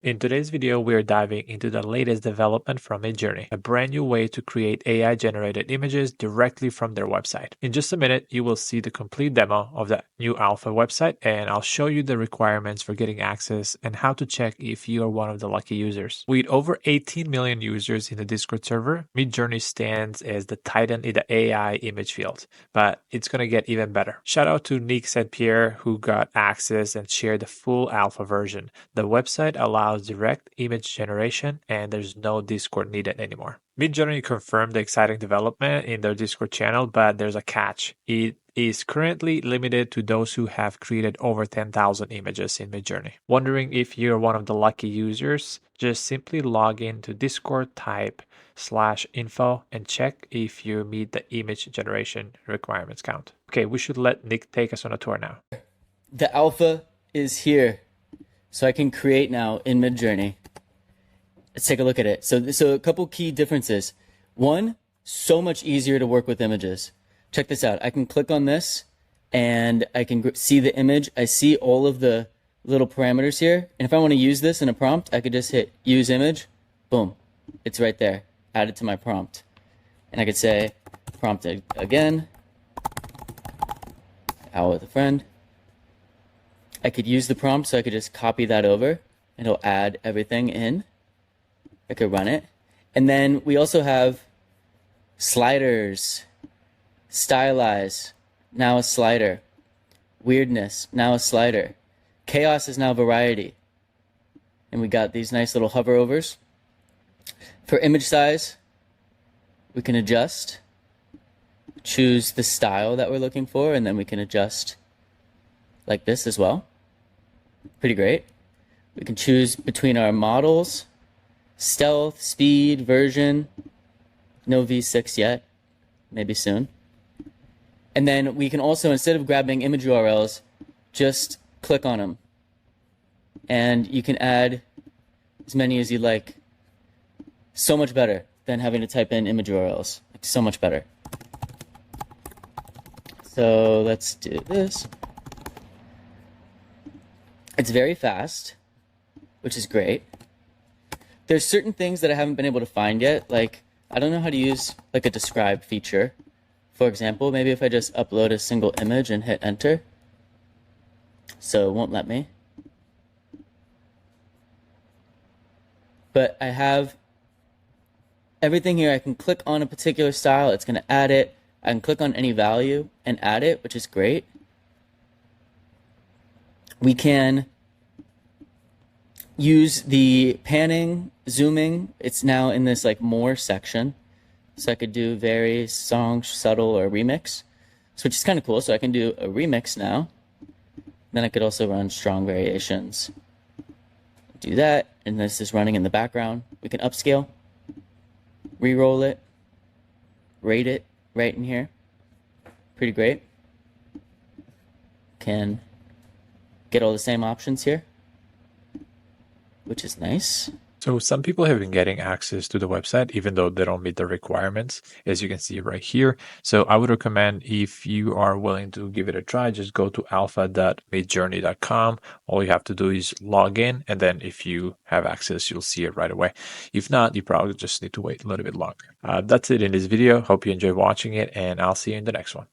In today's video, we are diving into the latest development from Midjourney, a brand new way to create AI-generated images directly from their website. In just a minute, you will see the complete demo of the new alpha website, and I'll show you the requirements for getting access and how to check if you are one of the lucky users. With over 18 million users in the Discord server, Midjourney stands as the titan in the AI image field, but it's going to get even better. Shout out to Nick St. Pierre, who got access and shared the full alpha version. The website allows direct image generation, and there's no Discord needed anymore. Midjourney confirmed the exciting development in their Discord channel, but there's a catch. It is currently limited to those who have created over 10,000 images in Midjourney. Wondering if you're one of the lucky users? Just simply log into Discord, type /info, and check if you meet the image generation requirements count. Okay, we should let Nick take us on a tour now. The alpha is here. So I can create now in Midjourney. Let's take a look at it. So a couple key differences. One, so much easier to work with images. Check this out. I can click on this and I can see the image. I see all of the little parameters here. And if I want to use this in a prompt, I could just hit use image. Boom. It's right there, added to my prompt. And I could say prompt again, out with a friend. I could use the prompt, so I could just copy that over and it'll add everything in. I could run it. And then we also have sliders, stylize, now a slider, weirdness, now a slider, chaos is now variety. And we got these nice little hover overs. For image size, we can adjust, choose the style that we're looking for, and then we can adjust like this as well. Pretty great. We can choose between our models, stealth, speed, version. No V6 yet, maybe soon. And then we can also, instead of grabbing image URLs, just click on them. And you can add as many as you like. So much better than having to type in image URLs. Like, so much better. So let's do this. It's very fast, which is great. There's certain things that I haven't been able to find yet. Like, I don't know how to use like a describe feature. For example, maybe if I just upload a single image and hit enter. So it won't let me. But I have everything here. I can click on a particular style. It's going to add it. I can click on any value and add it, which is great. We can use the panning, zooming. It's now in this like more section. So I could do vary, song, subtle, or remix, which is kind of cool. So I can do a remix now. Then I could also run strong variations. Do that, and this is running in the background. We can upscale, re-roll it, rate it right in here. Pretty great. Can get all the same options here, which is nice. So some people have been getting access to the website even though they don't meet the requirements, as you can see right here. So I would recommend, if you are willing to give it a try, just go to alpha.midjourney.com. All you have to do is log in, and then if you have access, you'll see it right away. If not, you probably just need to wait a little bit longer. That's it in this video. Hope you enjoyed watching it, and I'll see you in the next one.